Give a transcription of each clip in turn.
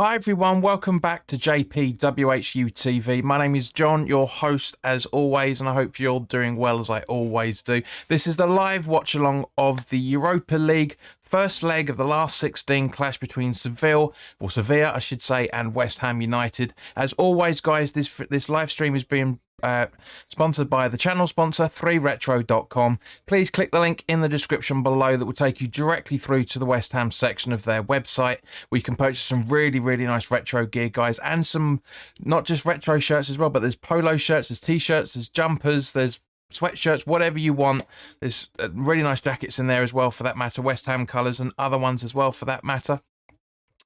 Hi everyone, welcome back to JPWHU TV. My name is John, your host as always, and I hope you're doing well as I always do. This is the live watch along of the Europa League first leg of the last 16 clash between Sevilla, I should say, and West Ham United. As always, guys, this live stream is being sponsored by the channel sponsor 3retro.com. Please click the link in the description below that will take you directly through to the West Ham section of their website, where you can purchase some really nice retro gear, guys, and some not just retro shirts as well, but there's polo shirts, there's t-shirts, there's jumpers, there's sweatshirts, whatever you want. There's really nice jackets in there as well, for that matter, West Ham colours, and other ones as well for that matter.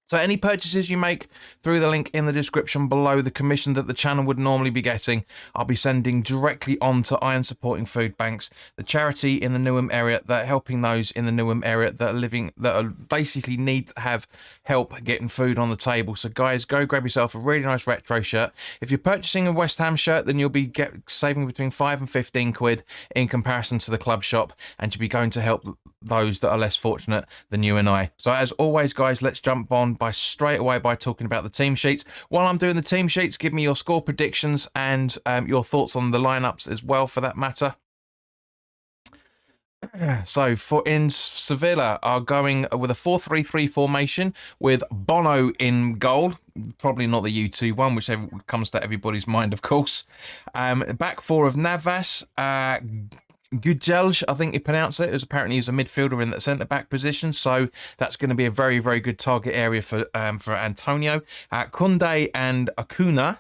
So any purchases you make through the link in the description below, the commission that the channel would normally be getting, I'll be sending directly on to Iron Supporting Food Banks, the charity in the Newham area that are helping those in the Newham area that are basically need to have help getting food on the table. So guys, go grab yourself a really nice retro shirt. If you're purchasing a West Ham shirt, then you'll be saving between 5 and 15 quid in comparison to the club shop, and you'll be going to help those that are less fortunate than you and I. So as always, guys, let's jump on straight away by talking about the team sheets. While I'm doing the team sheets, give me your score predictions and your thoughts on the lineups as well, for that matter. So in Sevilla are going with a 4-3-3 formation with Bono in goal. Probably not the U2 one, which comes to everybody's mind, of course. Back four of Navas, Gudelj, I think you pronounce it, as apparently he's a midfielder in the centre-back position, so that's going to be a very good target area for Antonio. Kunde and Acuna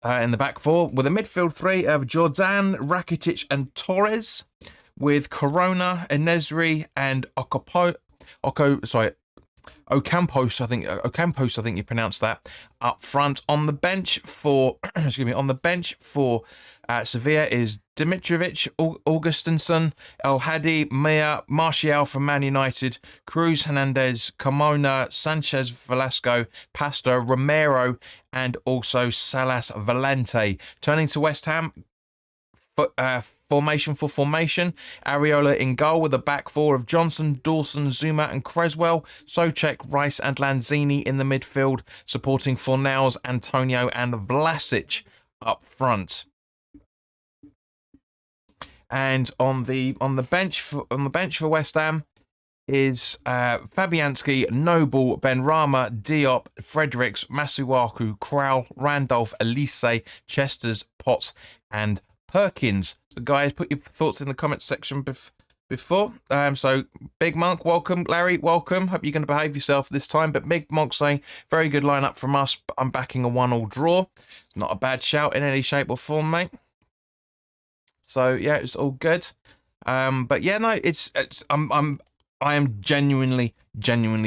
in the back four, with a midfield three of Jordan, Rakitic and Torres, with Corona, Enesri and Ocampos, I think you pronounce that, up front. On the bench for Sevilla is Dimitrovic, Augustinsson, El Hadi, Mia, Martial from Man United, Cruz, Hernandez, Carmona, Sanchez, Velasco, Pasta, Romero, and also Salas Valente. Turning to West Ham, formation for formation, Areola in goal with a back four of Johnson, Dawson, Zuma and Creswell, Souček, Rice and Lanzini in the midfield, supporting Fornals, Antonio and Vlasic up front. And on the bench for West Ham is Fabianski, Noble, Benrahma, Diop, Fredericks, Masuaku, Krau, Randolph, Elise, Chesters, Potts and Perkins. So guys, put your thoughts in the comments section before. So Big Monk, welcome. Larry, welcome. Hope you're going to behave yourself this time. But Big Monk saying, very good lineup from us. I'm backing a 1-1 draw. It's not a bad shout in any shape or form, mate. So yeah, it's all good. But yeah, no, I am genuinely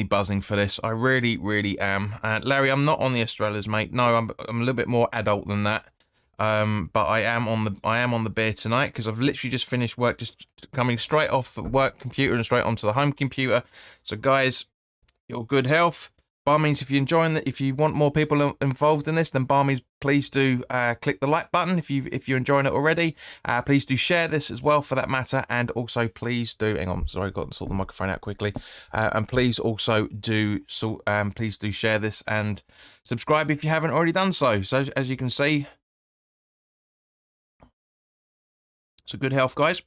buzzing for this. I really am. Larry, I'm not on the Estrellas, mate. No, I'm a little bit more adult than that. But I am on the beer tonight, because I've literally just finished work, just coming straight off the work computer and straight onto the home computer. So guys, your good health. By all means, if you're enjoying it, if you want more people involved in this, then by all means, please do click the like button if you're enjoying it already. Please do share this as well, for that matter, and also please do. Hang on, sorry, got to sort the microphone out quickly. And please also do please do share this and subscribe if you haven't already done so. So as you can see, so good health, guys.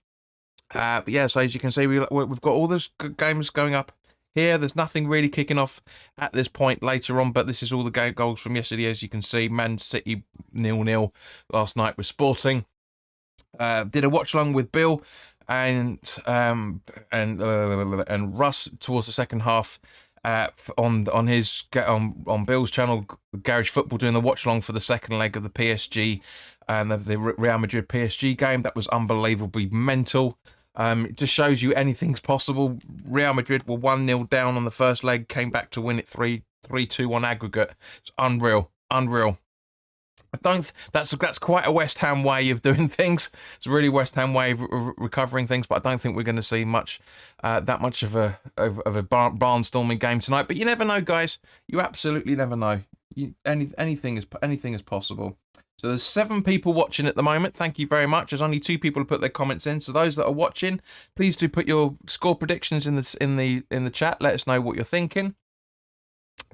But yeah, so as you can see, we've got all those games going up here. There's nothing really kicking off at this point later on, but this is all the goals from yesterday. As you can see, Man City 0-0 last night with Sporting. Did a watch along with Bill and Russ towards the second half on Bill's channel, Garage Football, doing the watch along for the second leg of the PSG and the Real Madrid PSG game. That was unbelievably mental. It just shows you anything's possible. Real Madrid were 1-0 down on the first leg, came back to win it 3-2 on aggregate. It's unreal. That's quite a West Ham way of doing things. It's a really West Ham way of recovering things, but I don't think we're going to see that much of a barnstorming game tonight. But you never know, guys. You absolutely never know. Anything is possible. So there's 7 people watching at the moment. Thank you very much. There's only 2 people who put their comments in. So those that are watching, please do put your score predictions in the chat. Let us know what you're thinking.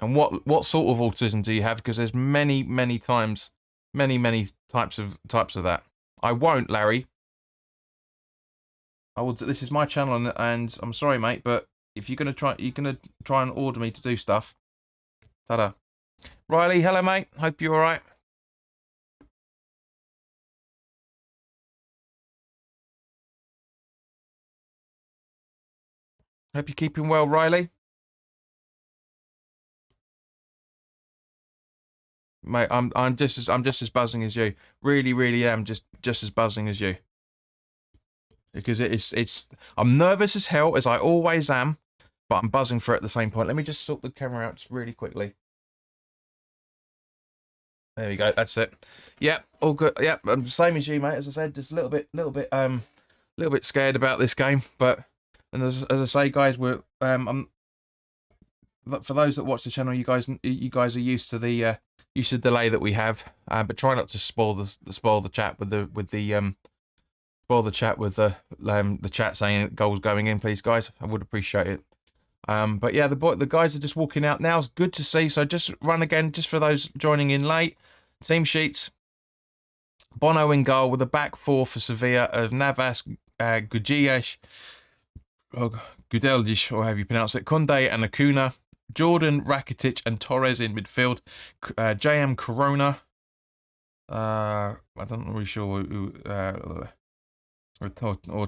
And what sort of autism do you have? Because there's many types of that. I won't, Larry. I will. This is my channel, and I'm sorry, mate, but if you're gonna try and order me to do stuff. Ta-da. Riley, hello, mate. Hope you're all right. Hope you're keeping well, Riley. Mate, I'm just as buzzing as you. Really am just as buzzing as you. Because I'm nervous as hell, as I always am, but I'm buzzing for it at the same point. Let me just sort the camera out just really quickly. There we go. That's it. Yep, all good. Yep, I'm the same as you, mate. As I said, just a little bit scared about this game, but as I say, guys, we're for those that watch the channel, you guys are used to the delay that we have, but try not to spoil the chat with the chat saying goals going in, please, guys. I would appreciate it. But yeah, the guys are just walking out now. It's good to see. So just run again, just for those joining in late. Team sheets. Bono in goal with a back four for Sevilla of Navas, Gudelj, or however you pronounce it, Kunde and Acuna, Jordan, Rakitic and Torres in midfield, JM Corona, I'm not really sure who, or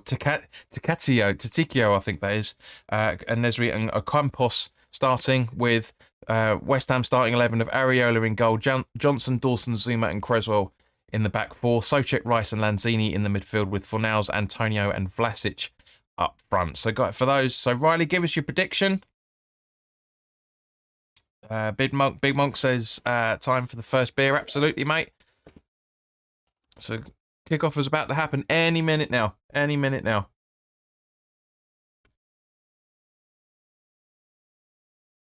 Tecatio, I think that is, and Nesri and Ocampos starting with West Ham starting 11 of Areola in goal, Johnson, Dawson, Zuma and Creswell in the back four, Soucek, Rice and Lanzini in the midfield with Fornals, Antonio and Vlasic up front. So for those, so Riley, give us your prediction. Big Monk says time for the first beer. Absolutely, mate. So kickoff is about to happen any minute now. Any minute now.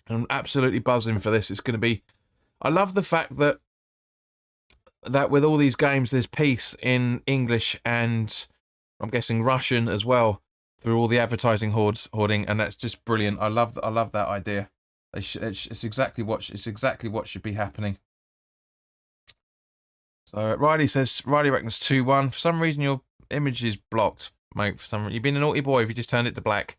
I'm absolutely buzzing for this. It's going to be. I love the fact that with all these games, there's peace in English and I'm guessing Russian as well through all the advertising hoarding, and that's just brilliant. I love that idea. It's exactly what should be happening. So Riley reckons 2-1. For some reason, your image is blocked, mate. For some reason, you've been a naughty boy if you just turned it to black.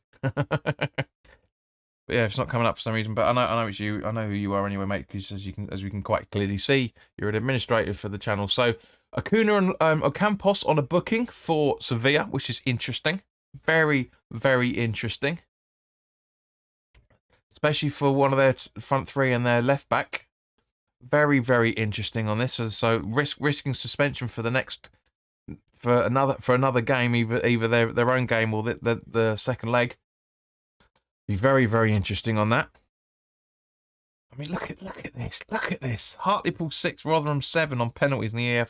But yeah, it's not coming up for some reason. But I know it's you. I know who you are anyway, mate. Because as we can quite clearly see, you're an administrator for the channel. So Acuna and Ocampos on a booking for Sevilla, which is interesting. Very interesting. Especially for one of their front three and their left back. Very interesting on this. So risking suspension for another game, either their own game or the second leg. Be very interesting on that. I mean, look at this. Look at this. Hartlepool 6, Rotherham 7 on penalties in the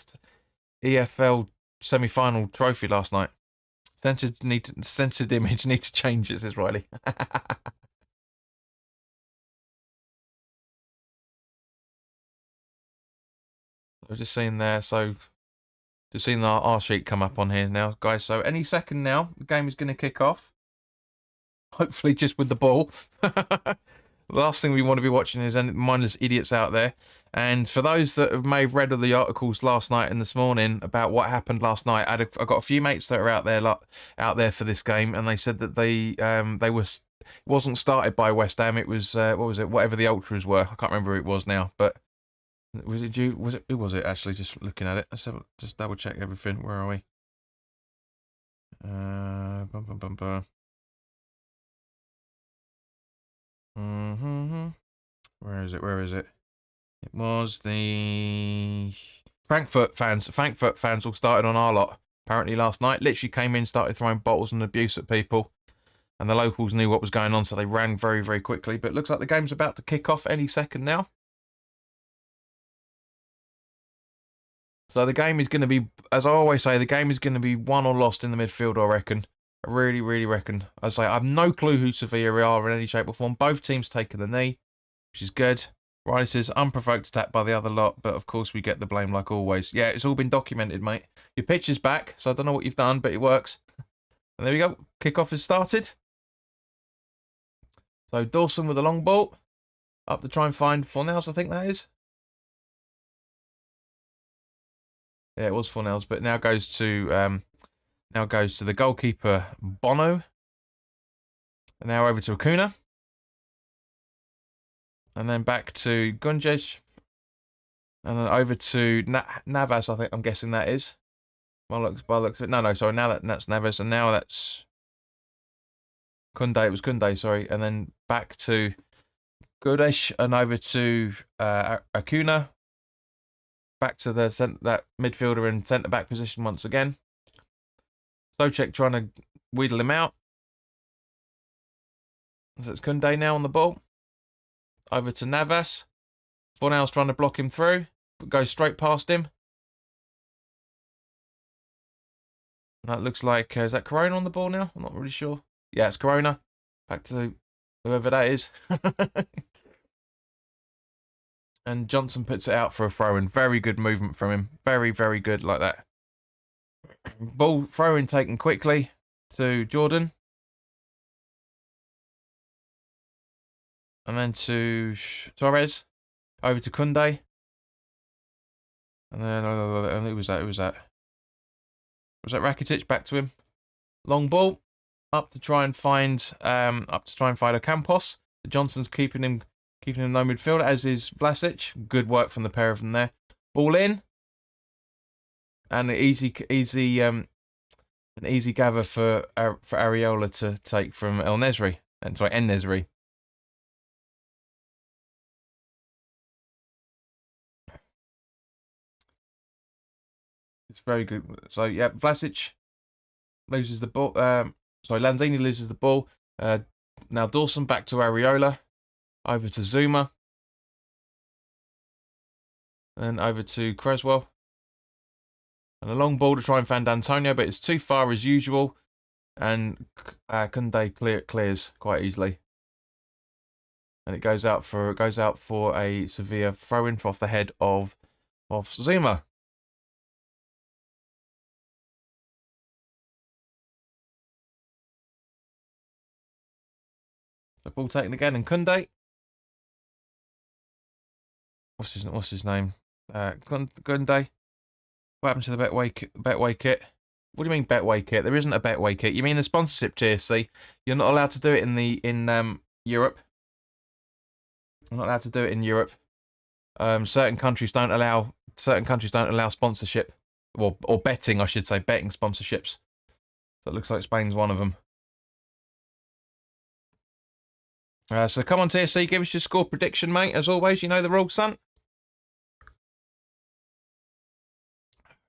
EFL semi-final trophy last night. Censored image need to change it, says Riley. I was just seeing there, so just seeing our sheet come up on here now, guys. So any second now, the game is going to kick off. Hopefully just with the ball. The last thing we want to be watching is mindless idiots out there. And for those that may have read all the articles last night and this morning about what happened last night, I got a few mates that are out there for this game, and they said that it wasn't started by West Ham. It was whatever the ultras were. I can't remember who it was now, but who was it actually? Just looking at it, let's just double check everything. Where are we? Where is it? It was the Frankfurt fans. Frankfurt fans all started on our lot apparently last night. Literally came in, started throwing bottles and abuse at people, and the locals knew what was going on, so they ran very quickly. But it looks like the game's about to kick off any second now. So the game is going to be, as I always say, the game is going to be won or lost in the midfield, I reckon. I really reckon. I have no clue who Sevilla are in any shape or form. Both teams taking the knee, which is good. Riley says, unprovoked attack by the other lot, but of course we get the blame like always. Yeah, it's all been documented, mate. Your pitch is back, so I don't know what you've done, but it works. And there we go. Kickoff has started. So Dawson with a long ball. Up to try and find Fornals, I think that is. Yeah, it was Fornals, but now goes to the goalkeeper Bono. And now over to Acuna. And then back to Gunjes. And then over to Navas, I'm guessing that is. By looks of it. No, sorry. Now that's Navas, and now that's Kunde. It was Kunde, sorry. And then back to Gudesh, and over to Acuna. Back to that midfielder in centre back position once again. Souček trying to wheedle him out. So it's Kunde now on the ball. Over to Navas. Fornals trying to block him through, but goes straight past him. That looks like, is that Corona on the ball now? I'm not really sure. Yeah, it's Corona. Back to whoever that is. And Johnson puts it out for a throw-in. Very good movement from him. Very, very good like that. Ball throw-in taken quickly to Jordan. And then to Torres. Over to Kunde. And then, who was that? Was that Rakitic? Back to him. Long ball. Up to try and find Ocampos. Johnson's keeping him no midfield, as is Vlasic. Good work from the pair of them there. Ball in. And an easy gather for Areola to take from En-Nesyri. It's very good. So yeah, Vlasic loses the ball. Lanzini loses the ball. Now Dawson back to Areola. Over to Zuma. And over to Creswell. And a long ball to try and find Antonio, but it's too far as usual. And Kunde clears quite easily. And it goes out for a Sevilla throw-in off the head of Zuma. The ball taken again, and Kunde. What's his name? Kunde. What happened to the Betway kit? What do you mean Betway kit? There isn't a Betway kit. You mean the sponsorship tier? See, you're not allowed to do it in Europe. You're not allowed to do it in Europe. Certain countries don't allow sponsorship, or betting, I should say, betting sponsorships. So it looks like Spain's one of them. So come on, TSC, give us your score prediction, mate. As always, you know the rules, son.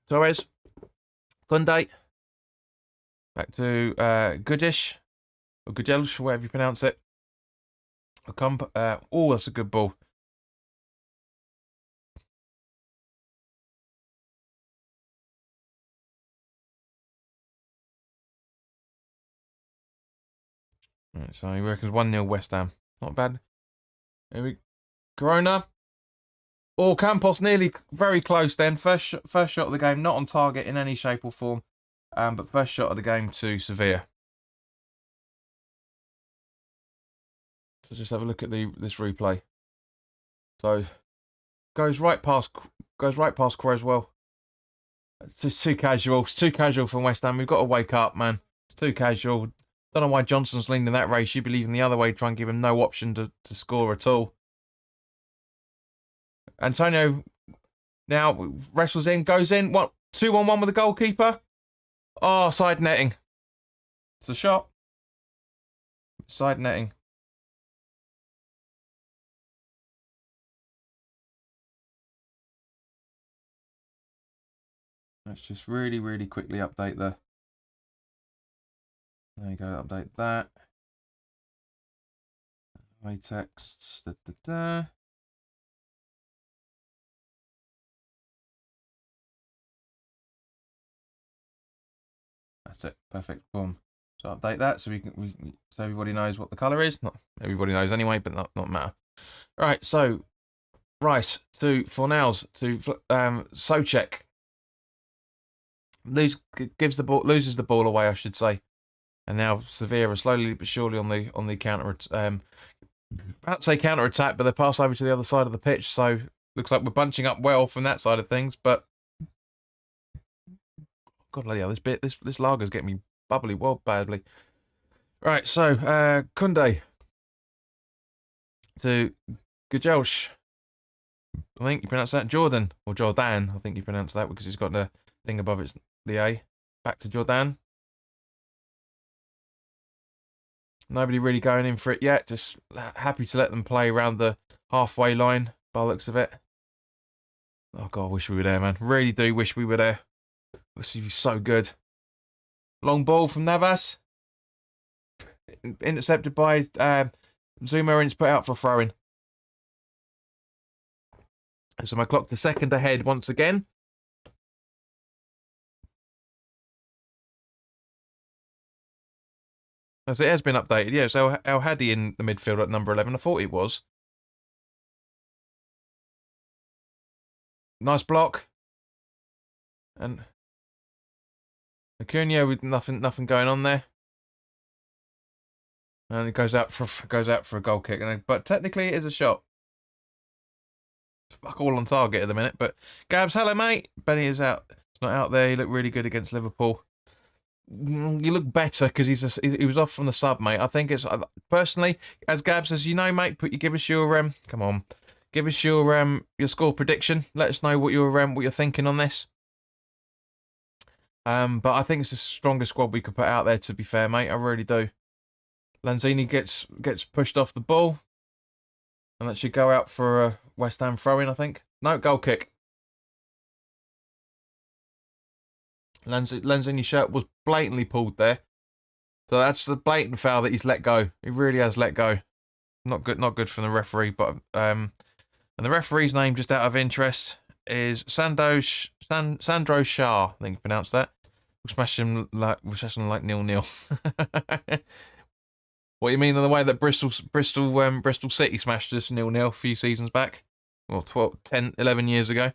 Torres. Kunde. Back to Gudish. Or Gudelj, whatever you pronounce it. Oh, that's a good ball. Right, so he reckons 1-0 West Ham. Not bad. Here we Corona. Oh, Campos nearly very close then. First shot of the game, not on target in any shape or form. But first shot of the game to Sevilla. So just have a look at this replay. So goes right past Creswell. It's just too casual. It's too casual from West Ham. We've got to wake up, man. It's too casual. Don't know why Johnson's leaning that race. You believe in the other way, try and give him no option to score at all. Antonio now wrestles in, goes in. What? 2-on-1 with the goalkeeper? Oh, side netting. It's a shot. Side netting. Let's just really, really quickly update there you go, update that. My texts. That's it. Perfect. Boom. So update that so so everybody knows what the colour is. Not everybody knows anyway, but not matter. Right. So Rice to Fornals to Souček. Loses the ball away, I should say. And now Sevilla are slowly but surely on the counter I'd say counter-attack, but they pass over to the other side of the pitch, so looks like we're bunching up well from that side of things, but God bloody hell, this lager's getting me bubbly well badly. Right, so Kunde to Gujelsh. I think you pronounce that Jordan or Jordan. I think you pronounce that because he's got the thing above it's the A. Back to Jordan. Nobody really going in for it yet. Just happy to let them play around the halfway line by the looks of it. Oh God, I wish we were there, man. Really do wish we were there. This would be so good. Long ball from Navas. Intercepted by Zuma, and it's put out for a throw-in. So my clock to second ahead once again. As it has been updated, yeah. So El Hadi in the midfield at number 11. I thought it was. Nice block. And Acuna with nothing going on there. And it goes out for a goal kick. But technically it is a shot. It's fuck all on target at the minute. But Gabs, hello mate. Benny is out. It's not out there. He looked really good against Liverpool. You look better because he was off from the sub, mate. I think it's personally, as Gab says, you know, mate. Give us your come on, give us your score prediction. Let us know what you're thinking on this. But I think it's the strongest squad we could put out there. To be fair, mate, I really do. Lanzini gets pushed off the ball, and that should go out for a West Ham throw-in. I think no goal kick. Lanzini's shirt was blatantly pulled there. So that's the blatant foul that he's let go. He really has let go. Not good from the referee, but and the referee's name, just out of interest, is Sandro Shah, I think you pronounced that. We'll smash him like 0-0. What you mean on the way that Bristol City smashed us 0-0 a few seasons back? Well, 10, 11 years ago.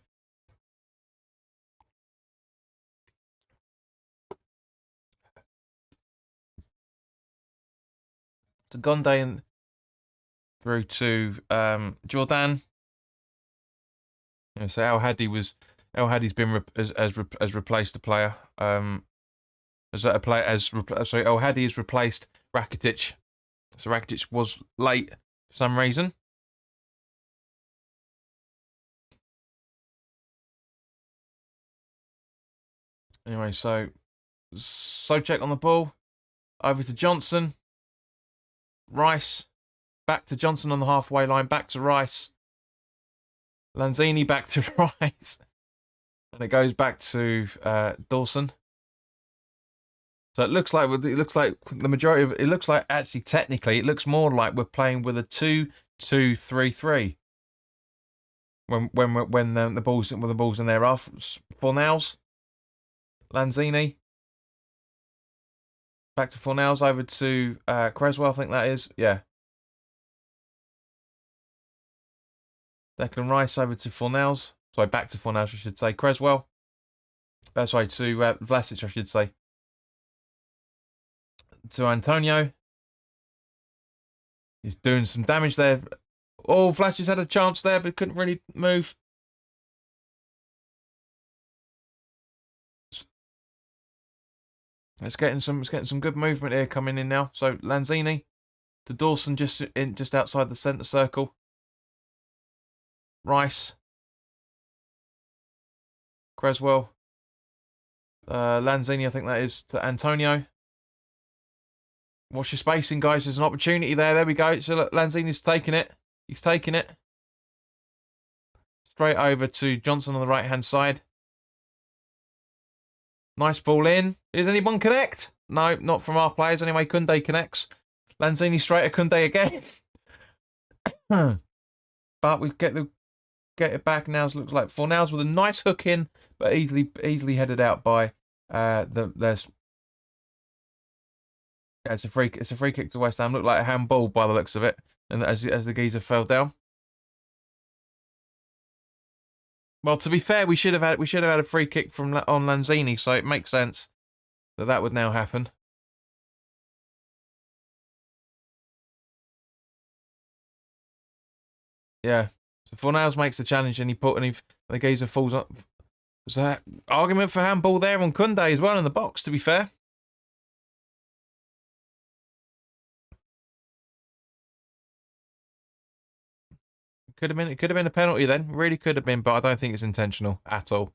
To Gonde and through to Jordan. So El Hadi's been has replaced the player. El Hadi has replaced Rakitic. So Rakitic was late for some reason. Anyway, so Socek on the ball, over to Johnson. Rice, back to Johnson on the halfway line, back to Rice. Lanzini back to Rice. And it goes back to Dawson. So it looks like the majority of it looks like actually technically it looks more like we're playing with a 2-2-3-3. When the ball's in there off Fornals. Lanzini. Back to Fornals, over to Creswell, I think that is. Yeah. Declan Rice over to Fornals. Sorry, back to Fornals, I should say. Creswell. Sorry, to Vlasic, I should say. To Antonio. He's doing some damage there. Oh, Vlasic had a chance there, but couldn't really move. It's getting some good movement here coming in now. So Lanzini to Dawson, just outside the centre circle. Rice, Creswell, Lanzini, I think that is, to Antonio. Watch your spacing, guys. There's an opportunity there. There we go. So look, Lanzini's taking it. He's taking it straight over to Johnson on the right hand side. Nice ball in. Does anyone connect? No, not from our players. Anyway, Kunde connects. Lanzini straight at Kunde again. But we get it back now. It looks like Fornals with a nice hook in, but easily headed out by it's a free kick to West Ham. Looked like a handball by the looks of it, and as the geezer fell down. Well, to be fair, we should have had a free kick on Lanzini, so it makes sense that would now happen. Yeah. So Fornals makes the challenge and the geezer falls up. Was that argument for handball there on Kunde as well in the box, to be fair? It could have been a penalty then. Really could have been, but I don't think it's intentional at all.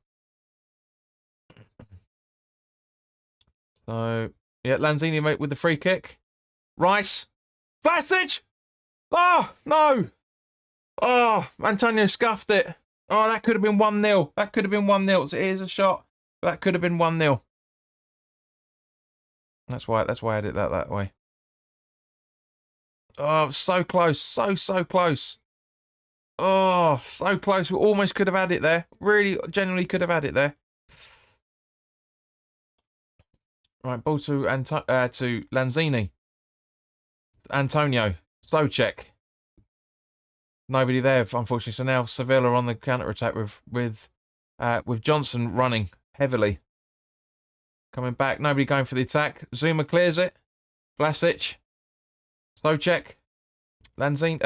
So, yeah, Lanzini mate with the free kick. Rice. Vlasic! Oh, no! Oh, Antonio scuffed it. Oh, that could have been 1-0. That could have been 1-0. So it is a shot. That could have been 1-0. That's why I did that way. Oh, so close. So close. Oh, so close. We almost could have had it there. Really, genuinely could have had it there. Right, ball to Lanzini. Antonio. Souček. Nobody there, unfortunately. So now Sevilla on the counter-attack with Johnson running heavily. Coming back. Nobody going for the attack. Zuma clears it. Vlasic. Souček. Lanzini.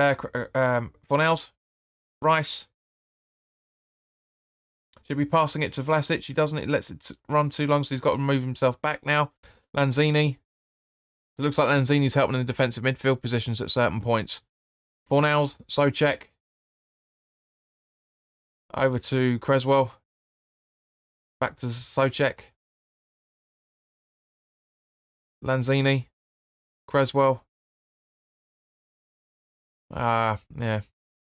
Fornals. Rice. Should be passing it to Vlasic. He doesn't. It lets it run too long, so he's got to move himself back now. Lanzini. It looks like Lanzini's helping in the defensive midfield positions at certain points. Fornals. Souček. Over to Creswell. Back to Souček. Lanzini. Creswell. Yeah.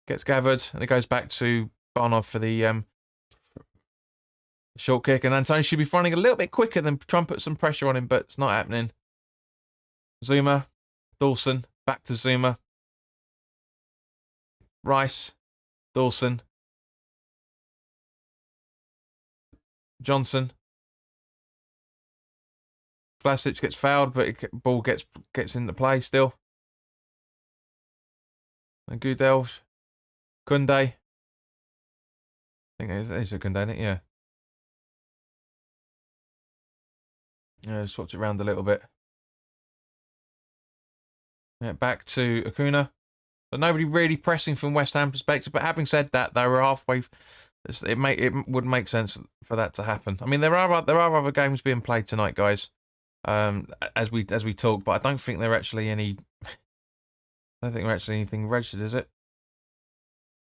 Gets gathered, and it goes back to Barnov for the short kick. And Antonio should be running a little bit quicker than try and put some pressure on him, but it's not happening. Zuma. Dawson. Back to Zuma. Rice. Dawson. Johnson. Vlasic gets fouled, but ball gets into play still. And Gudel. Kunde. I think it's a Kunde, isn't it? Yeah. Yeah, swapped it around a little bit. Yeah, back to Acuna. But nobody really pressing from West Ham perspective. But having said that, they were halfway. It would make sense for that to happen. I mean, there are other games being played tonight, guys. As we talk, but I don't think they're actually any. I don't think they're actually anything registered, is it?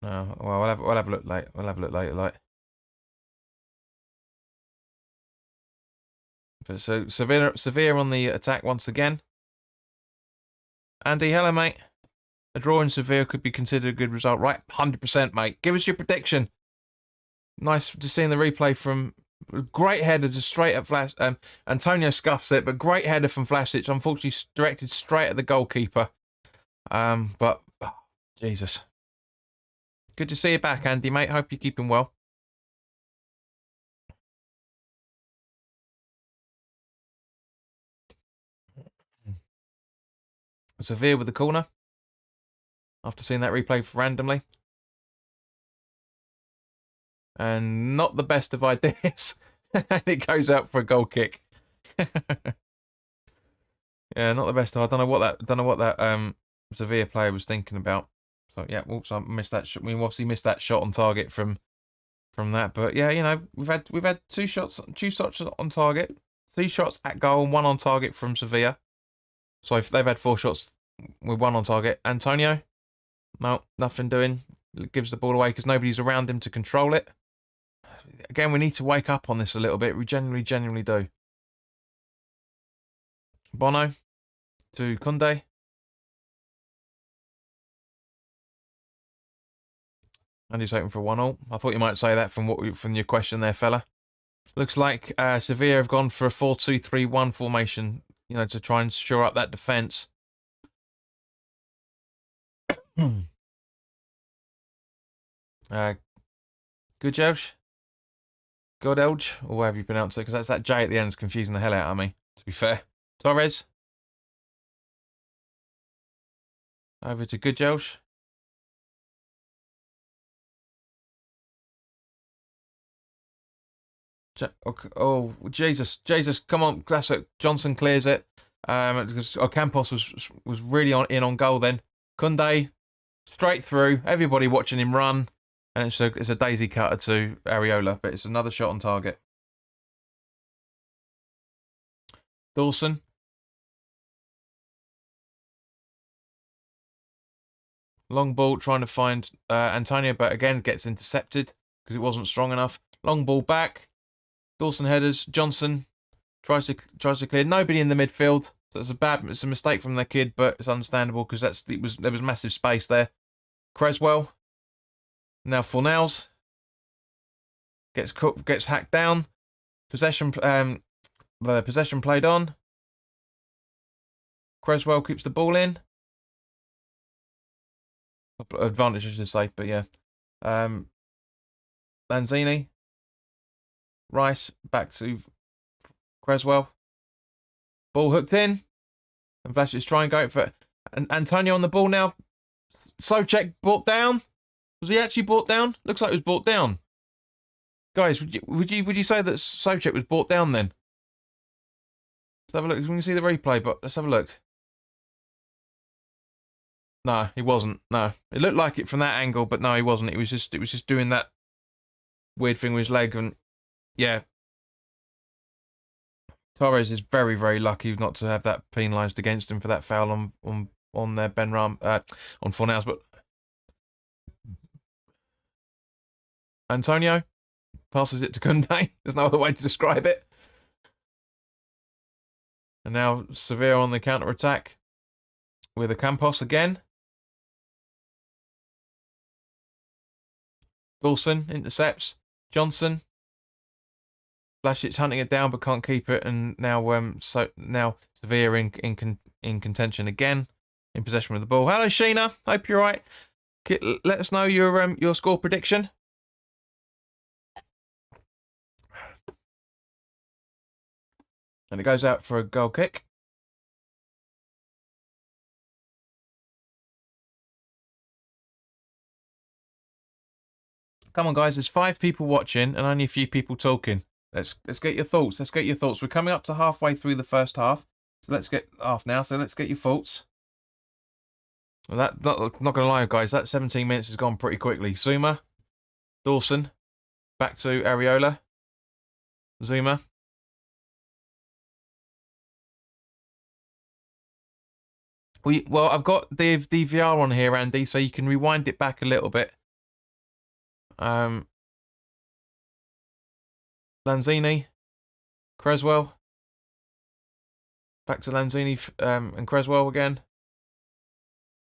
No. Well, we'll have a look later. We'll have a look later, like. But so Sevilla on the attack once again. Andy, hello, mate. A draw in Sevilla could be considered a good result, right? 100%, mate. Give us your prediction. Nice to see in the replay from great header just straight at Flash. Antonio scuffs it, but great header from Vlasic. Unfortunately, directed straight at the goalkeeper. But oh, Jesus, good to see you back, Andy, mate. Hope you're keeping well. Sevilla with the corner. After seeing that replay randomly. And not the best of ideas. And it goes out for a goal kick. Yeah, not the best. I don't know what that Sevilla player was thinking about. So yeah, oops, I missed that shot. We obviously missed that shot on target from that. But yeah, you know, we've had two shots on target, 2 shots at goal, and 1 on target from Sevilla. So if they've had 4 shots with 1 on target. Antonio, no, nothing doing. Gives the ball away because nobody's around him to control it. Again, we need to wake up on this a little bit. We genuinely do. Bono to Kunde. And he's hoping for 1-0. I thought you might say that from your question there, fella. Looks like Sevilla have gone for a 4-2-3-1 formation, you know, to try and shore up that defence. Godelj, or whatever you pronounce it, because that's that J at the end is confusing the hell out of me, to be fair. Torres. Over to Godelj. Oh, Jesus, come on, classic. Johnson clears it. Because Campos was really on goal then. Kunde Straight through. Everybody watching him run. And it's a daisy cutter to Areola, but it's another shot on target. Dawson. Long ball trying to find Antonio, but again gets intercepted because it wasn't strong enough. Long ball back. Dawson headers. Johnson tries to clear. Nobody in the midfield. So it's a mistake from the kid, but it's understandable because there was massive space there. Creswell. Now Fornals gets hacked down. Possession the possession played on. Creswell keeps the ball in. Advantage, I should say, but yeah. Lanzini. Rice back to Creswell. Ball hooked in. And Vlasic is trying to go for it. And Antonio on the ball now. Souček brought down. Was he actually brought down? Looks like he was brought down. Guys, would you say that Souček was brought down then? Let's have a look. We can see the replay, but let's have a look. No, he wasn't. No, it looked like it from that angle, but no, he wasn't. It was just doing that weird thing with his leg, and yeah. Torres is very, very lucky not to have that penalised against him for that foul on their on Fornals, but Antonio passes it to Kunde. There's no other way to describe it. And now Sevilla on the counter attack with a Campos again. Dawson intercepts. Johnson. Blasic's hunting it down but can't keep it, and now now Sevilla in contention again, in possession of the ball. Hello, Sheena. Hope you're right. Let us know your score prediction. And it goes out for a goal kick. Come on, guys. There's 5 people watching and only a few people talking. Let's get your thoughts. Let's get your thoughts. We're coming up to halfway through the first half. So let's get half now. So let's get your thoughts. Well, not going to lie, guys. That 17 minutes has gone pretty quickly. Zuma. Dawson. Back to Areola. Zuma. Well, I've got the DVR on here, Andy, so you can rewind it back a little bit. Lanzini, Creswell, back to Lanzini and Creswell again.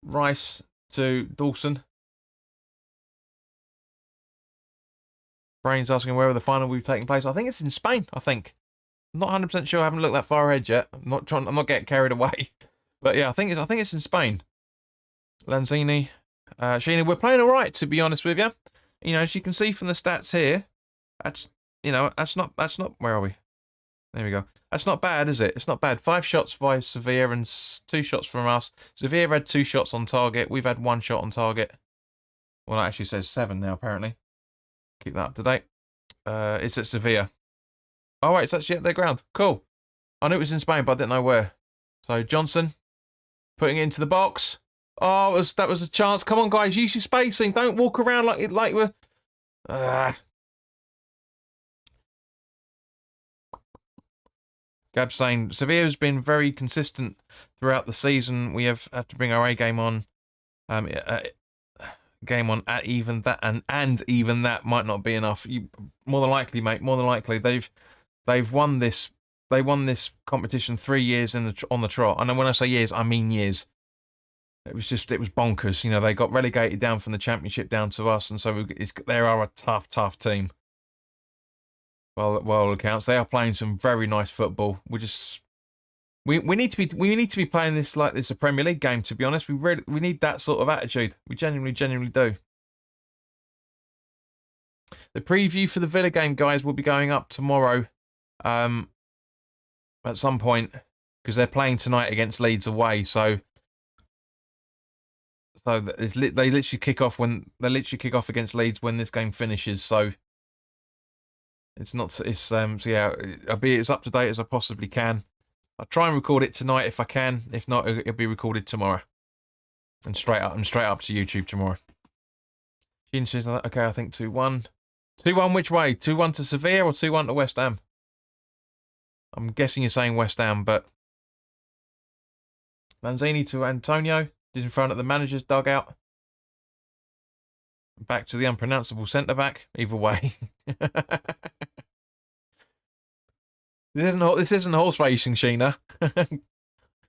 Rice to Dawson. Brain's asking where the final will be taking place. I think it's in Spain. I think. I'm not 100% sure. I haven't looked that far ahead yet. I'm not getting carried away. But yeah, I think it's in Spain. Lanzini, Sheena, we're playing all right, to be honest with you. You know, as you can see from the stats here, that's not. Where are we? There we go. That's not bad, is it? It's not bad. 5 shots by Sevilla and 2 shots from us. Sevilla had 2 shots on target. We've had 1 shot on target. Well, it actually says 7 now, apparently. Keep that up to date. It's at Sevilla. Oh, right, it's actually at their ground. Cool. I knew it was in Spain, but I didn't know where. So, Johnson, putting it into the box. Oh, that was a chance. Come on, guys, use your spacing. Don't walk around like we're... Gab's saying, Sevilla's been very consistent throughout the season. We have to bring our A game on. Game on at even that, and even that might not be enough. More than likely, mate. More than likely, they've won this. They won this competition 3 years on the trot. And when I say years, I mean years. It was bonkers. You know, they got relegated down from the Championship down to us, and so they are a tough team. Well, all accounts, they are playing some very nice football. We need to be playing this like this a Premier League game. To be honest, we need that sort of attitude. We genuinely do. The preview for the Villa game, guys, will be going up tomorrow, at some point, because they're playing tonight against Leeds away. So they literally kick off against Leeds when this game finishes. So so yeah, I'll be as up to date as I possibly can. I'll try and record it tonight if I can. If not, it'll be recorded tomorrow. And straight up to YouTube tomorrow. She says, okay, I think 2-1. 2-1 which way? 2-1 to Sevilla or 2-1 to West Ham? I'm guessing you're saying West Ham, but Lanzini to Antonio. He's in front of the manager's dugout. Back to the unpronounceable centre-back. Either way. This isn't horse racing, Sheena.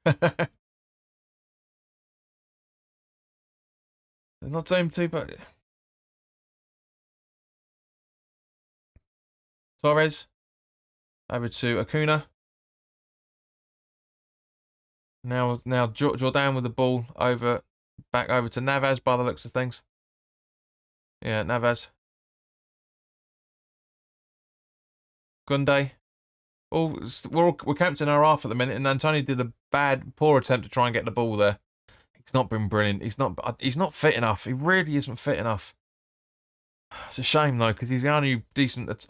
They're not doing too bad. Torres. Over to Acuna. Now Jordan with the ball back over to Navas by the looks of things. Yeah, Navas. Gunde. We're camped in our half at the minute, and Antonio did a poor attempt to try and get the ball there. He's not been brilliant. He's not fit enough. He really isn't fit enough. It's a shame though, because he's the only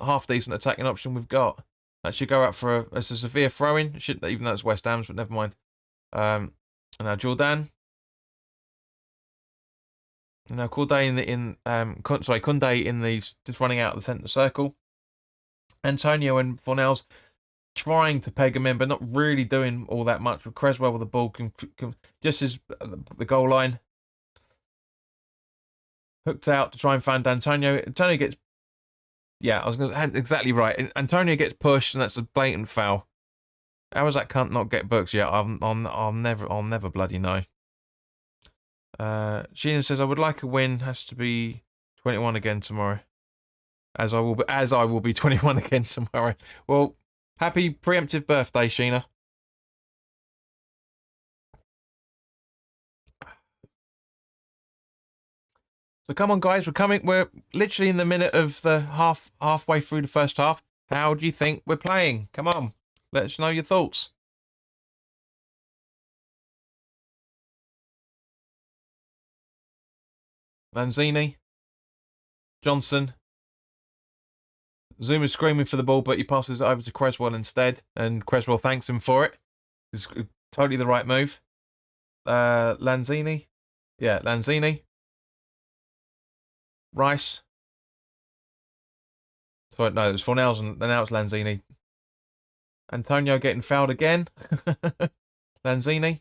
half decent attacking option we've got. That should go out for a severe throw-in. Even though it's West Ham's, but never mind. And now Jordan. And now Kunde in the just running out of the centre circle. Antonio and Fornells trying to peg him in, but not really doing all that much. With Creswell with the ball, just as the goal line. Hooked out to try and find Antonio. Antonio gets... Yeah, I was going to... Exactly right. Antonio gets pushed, and that's a blatant foul. How does that cunt not get booked yet? I'll never bloody know. Sheena says, I would like a win. Has to be 21 again tomorrow. As I will be 21 again tomorrow. Well, happy preemptive birthday, Sheena. So come on, guys. We're literally in the minute of the halfway through the first half. How do you think we're playing? Come on. Let us know your thoughts. Lanzini. Johnson. Zuma's screaming for the ball, but he passes it over to Creswell instead. And Creswell thanks him for it. It's totally the right move. Lanzini. Yeah, Lanzini. Rice. No, it was Fornells, and now it's Lanzini. Antonio getting fouled again. Lanzini.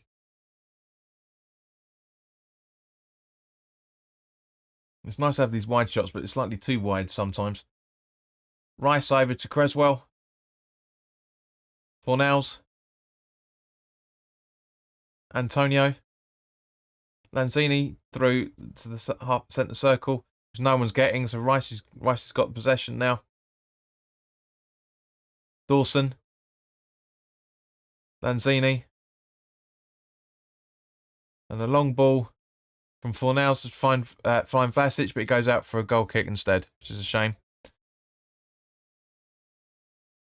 It's nice to have these wide shots, but it's slightly too wide sometimes. Rice over to Creswell. Fornells. Antonio. Lanzini through to the centre circle, which no one's getting, so Rice has got possession now. Dawson. Lanzini. And a long ball from Fornells to find Vlasic, but it goes out for a goal kick instead, which is a shame.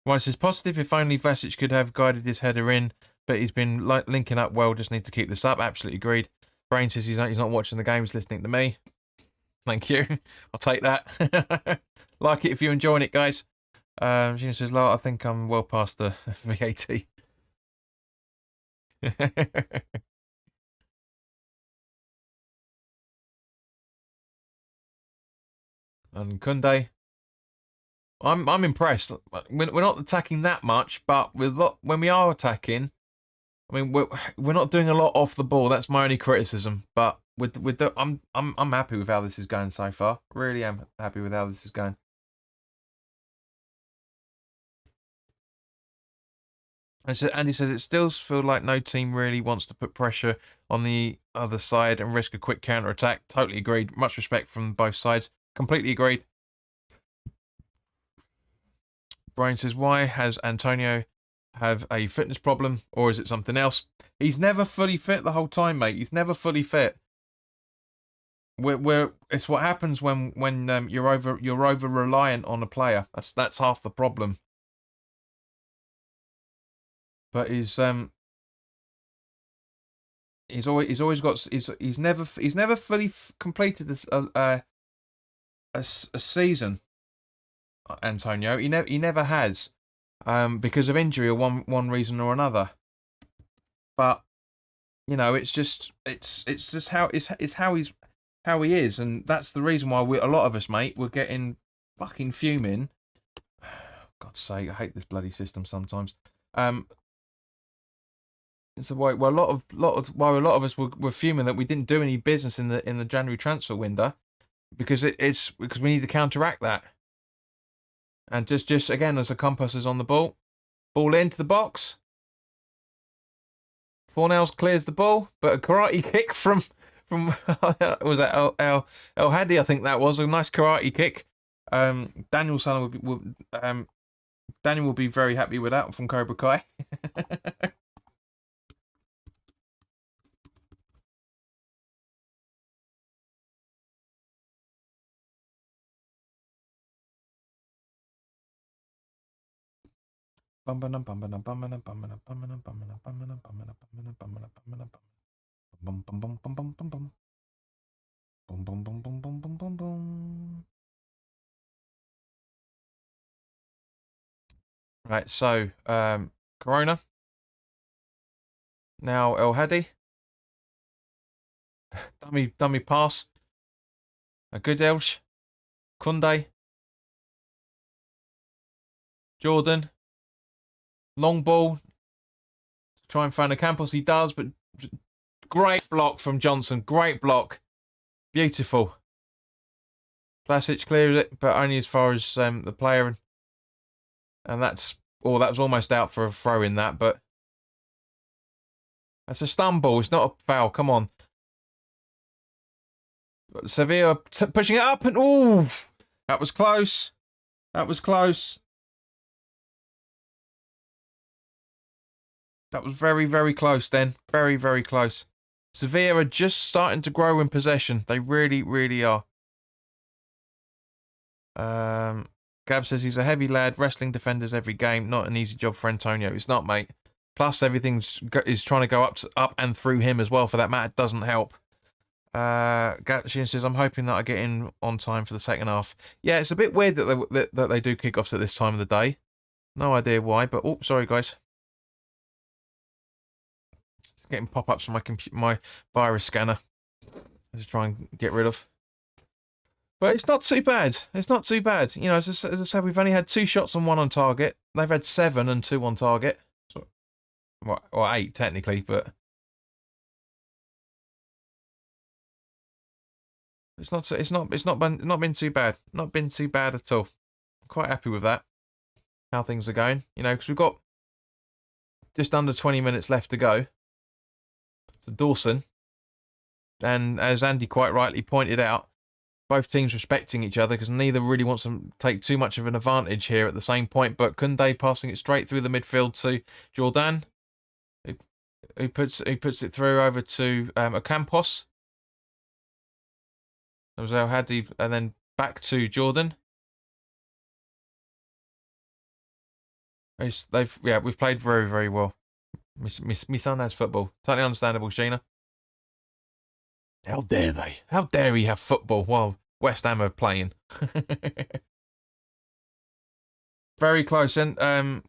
Rice is positive. If only Vlasic could have guided his header in, but he's been linking up well. Just need to keep this up. Absolutely agreed. Brain says he's not watching the game. He's listening to me. Thank you. I'll take that. Like it if you're enjoying it, guys. Gina says, I think I'm well past the VAT. And Kunde. I'm impressed. We're not attacking that much, but when we are attacking, I mean we're not doing a lot off the ball. That's my only criticism. But I'm happy with how this is going so far. Really am happy with how this is going. And so Andy says it still feels like no team really wants to put pressure on the other side and risk a quick counter attack. Totally agreed. Much respect from both sides. Completely agreed. Brian says, why has Antonio have a fitness problem, or is it something else? He's never fully fit the whole time, mate. He's never fully fit. It's what happens when you're over reliant on a player. That's half the problem. But he's never fully completed this a season. Antonio, he never has, because of injury or one reason or another. But You know, it's just how it's how he is, and that's the reason why a lot of us, mate, we're getting fucking fuming. God's sake, I hate this bloody system sometimes. So why well, a lot of us were fuming that we didn't do any business in the January transfer window because it's because we need to counteract that. And just again, as the compass is on the ball into the box. Fornells clears the ball, but a karate kick from was that El Hadi? I think that was a nice karate kick. Daniel Daniel will be very happy with that from Cobra Kai. Right, so Corona. Now El Hadi. dummy pass. A good Elsh. Kunde. Jordan. Long ball. Try and find a Campos. He does, but great block from Johnson. Great block. Beautiful. Vlasic clears it, but only as far as the player. And that's that was almost out for a throw in that, but that's a stumble. It's not a foul. Come on. Sevilla pushing it up, and ooh, that was close. That was close. That was very, very close then. Very, very close. Sevilla are just starting to grow in possession. They really, really are. Gab says he's a heavy lad, wrestling defenders every game. Not an easy job for Antonio. It's not, mate. Plus, everything's is trying to go up and through him as well, for that matter. It doesn't help. Gatchin says, I'm hoping that I get in on time for the second half. Yeah, it's a bit weird that they do kickoffs at this time of the day. No idea why, but oh, sorry guys. It's getting pop-ups from my virus scanner. Just try and get rid of. But it's not too bad. It's not too bad. You know, as I said, we've only had 2 shots and 1 on target. They've had 7 and 2 on target. So, well, 8 technically, but it's not been too bad. Not been too bad at all. I'm quite happy with that. How things are going. You know, because we've got just under 20 minutes left to go. So Dawson, and as Andy quite rightly pointed out, both teams respecting each other because neither really wants to take too much of an advantage here at the same point. But Kunde passing it straight through the midfield to Jordan, who puts it through over to Ocampos. That was El Hadi, and then back to Jordan. We've played very, very well. My son has football. Totally understandable, Sheena. How dare they? How dare he have football while West Ham are playing? Very close. And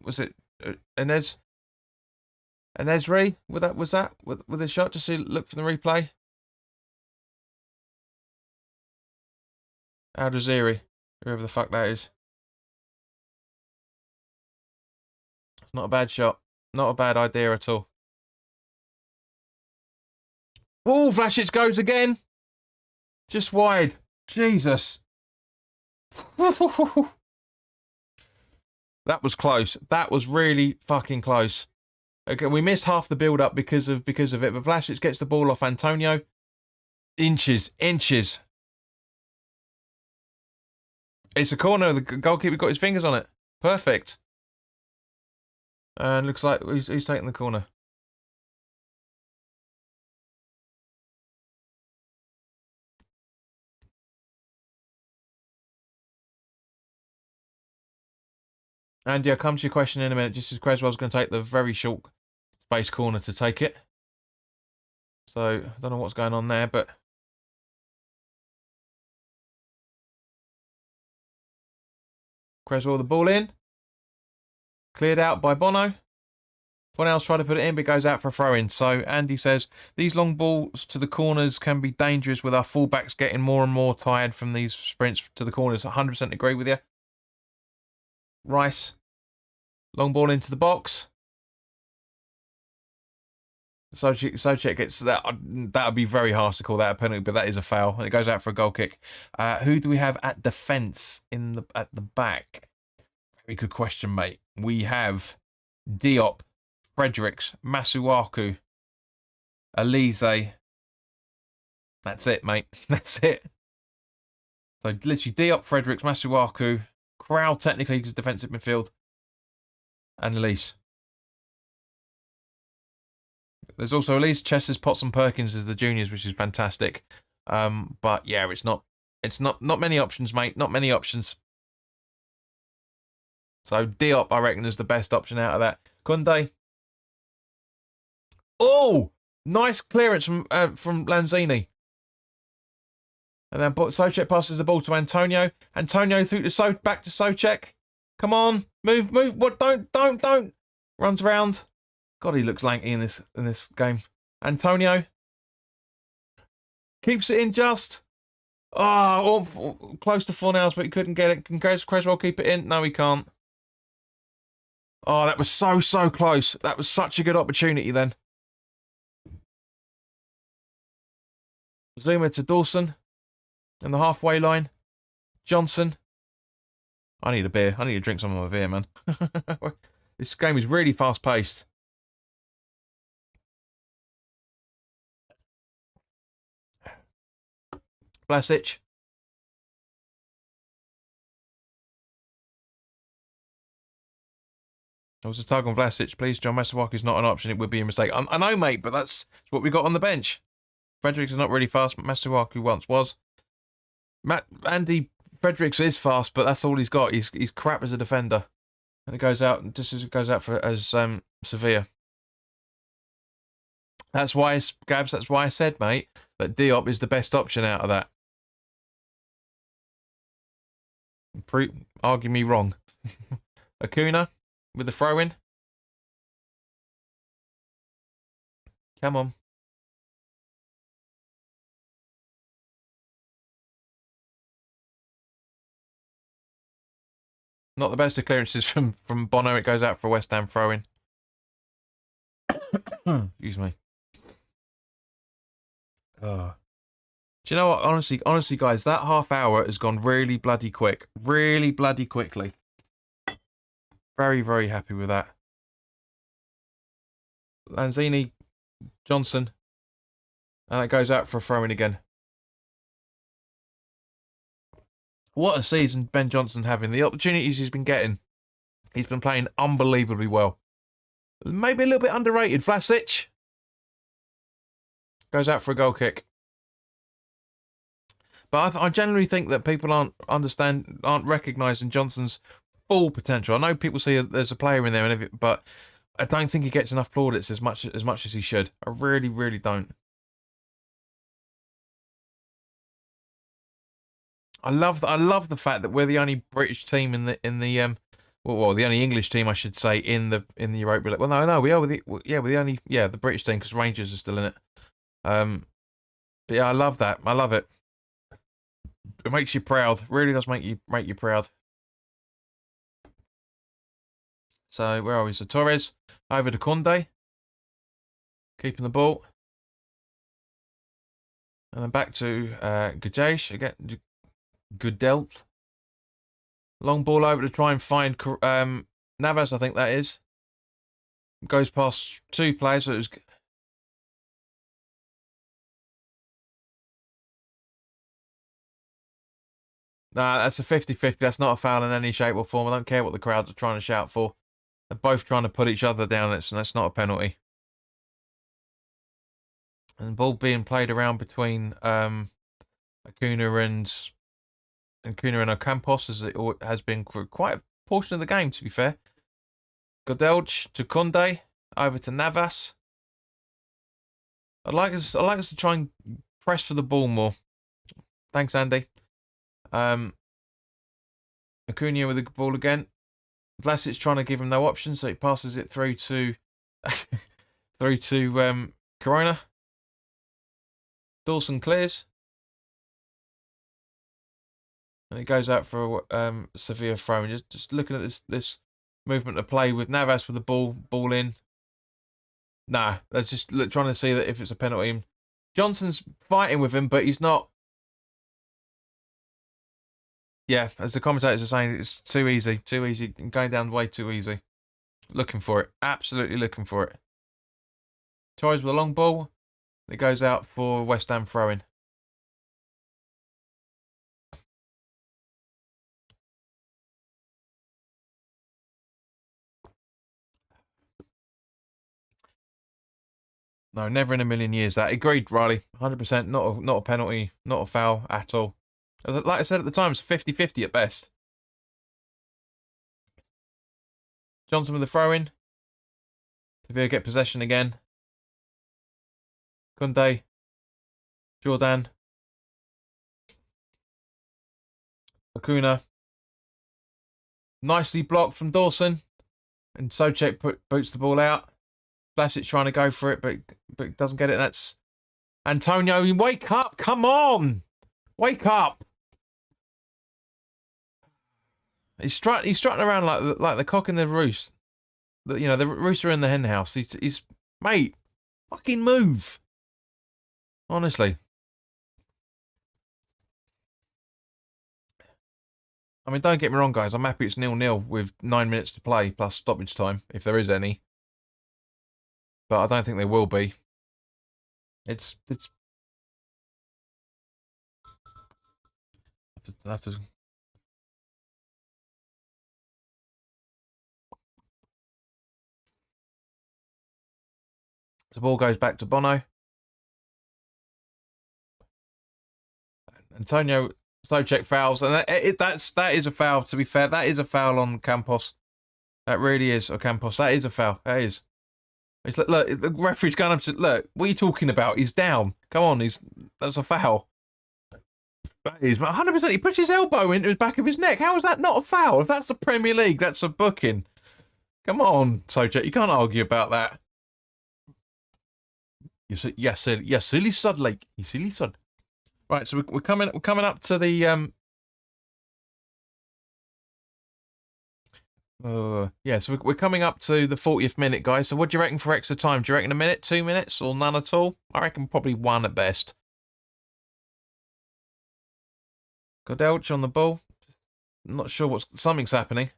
was it Enesri? Was that with a shot? Just look for the replay. Aldaziri, whoever the fuck that is. It's not a bad shot. Not a bad idea at all. Oh, Vlasic goes again. Just wide. Jesus. That was close. That was really fucking close. Okay, we missed half the build-up because of it, but Vlasic gets the ball off Antonio. Inches. It's a corner. The goalkeeper got his fingers on it. Perfect. And looks like who's taking the corner. And yeah, come to your question in a minute. Just as Creswell's going to take the very short space corner to take it. So I don't know what's going on there, but Creswell the ball in. Cleared out by Bono. Fornals tried to put it in, but it goes out for a throw-in. So Andy says, these long balls to the corners can be dangerous with our fullbacks getting more and more tired from these sprints to the corners. 100% agree with you. Rice. Long ball into the box. Souček gets that. That would be very harsh to call that a penalty, but that is a foul, and it goes out for a goal kick. Who do we have at defence at the back? Very good question, mate. We have Diop, Fredericks, Masuaku, Elise. That's it, mate. That's it. So literally Diop, Fredericks, Masuaku, Crowd technically because defensive midfield, and Elise. There's also Elise, Chesters, Potts and Perkins as the juniors, which is fantastic. But yeah, it's not many options, mate. Not many options. So Diop, I reckon, is the best option out of that. Kunde. Oh, nice clearance from Lanzini. And then Souček passes the ball to Antonio. Antonio through to back to Souček. Come on, move. What? Don't. Runs around. God, he looks lanky in this game. Antonio keeps it in just. Close to Fornals, but he couldn't get it. Can Creswell keep it in? No, he can't. Oh, that was so close. That was such a good opportunity then. Zuma to Dawson. In the halfway line. Johnson. I need a beer. I need to drink some of my beer, man. This game is really fast-paced. Vlasic. There was a tug on Vlasic. Please, John. Masuaku is not an option. It would be a mistake. I know, mate, but that's what we got on the bench. Fredericks is not really fast, but Masuaku once was. Andy Fredericks is fast, but that's all he's got. He's crap as a defender. And it goes out, just as it goes out as Sevilla. That's why, Gabs, that's why I said, mate, that Diop is the best option out of that. Argue me wrong. Acuna with the throw-in. Come on. Not the best of clearances from Bono. It goes out for a West Ham throw-in. Excuse me. Oh. Do you know what? Honestly, guys, that half hour has gone really bloody quick. Really bloody quickly. Very, very happy with that. Lanzini, Johnson. And it goes out for a throw-in again. What a season Ben Johnson's having. The opportunities he's been getting. He's been playing unbelievably well. Maybe a little bit underrated. Vlasic. Goes out for a goal kick. But I generally think that people aren't recognising Johnson's full potential. I know people see there's a player in there, but I don't think he gets enough plaudits as much as he should. I really, really don't. I love the fact that we're the only British team in the the only English team, I should say, in the Europa League. Well, no, we're the only the British team because Rangers are still in it. But yeah, I love that. I love it. It makes you proud. It really does make you proud. So where are we? So Torres over to Kunde, keeping the ball, and then back to Gajesh again. Goodelt. Long ball over to try and find Navas, I think that is. Goes past two players, so it was. Nah, that's a 50-50. That's not a foul in any shape or form. I don't care what the crowds are trying to shout for. They're both trying to put each other down, and that's not a penalty. And the ball being played around between Acuna and Ocampos, as it has been for quite a portion of the game, to be fair. Godelj to Kunde, over to Navas. I'd like us to try and press for the ball more. Thanks, Andy. Acuna with the ball again. Vlasic trying to give him no option, so he passes it through to Through to Corona. Dawson clears. And it goes out for a Sevilla throw. And just looking at this movement of play with Navas with the ball in. Nah, that's just trying to see that if it's a penalty. Johnson's fighting with him, but he's not. Yeah, as the commentators are saying, it's too easy, going down way too easy. Looking for it, absolutely looking for it. Torres with a long ball. It goes out for West Ham throw-in. No, never in a million years that. Agreed, Riley. 100%. Not a penalty, not a foul at all. Like I said at the time, it's 50-50 at best. Johnson with the throw-in. Sevilla get possession again. Kunde. Jordan. Acuna. Nicely blocked from Dawson. And Souček boots the ball out. Blasic trying to go for it, but doesn't get it. That's Antonio. Wake up! Come on! Wake up! He's strutting around like the cock in the roost. You know, the rooster in the hen house. He's mate, fucking move. Honestly. I mean, don't get me wrong, guys. I'm happy it's 0-0 with 9 minutes to play plus stoppage time, if there is any. But I don't think there will be. It's. I have to. The ball goes back to Bono. Antonio Souček fouls, and that is a foul. To be fair, that is a foul on Campos. That really is. Or Campos, that is a foul. That is. It's like, look, the referee's going up to look. What are you talking about? He's down. Come on, that's a foul. That is 100%. He puts his elbow into the back of his neck. How is that not a foul? If that's the Premier League, that's a booking. Come on, Souček, you can't argue about that. Yes, silly sod, like you silly sod. Right, so we're coming up to the yeah, so we're coming up to the 40th minute, guys. So what do you reckon for extra time? Do you reckon a minute, 2 minutes, or none at all? I reckon probably one at best. Godelch on the ball. Not sure something's happening.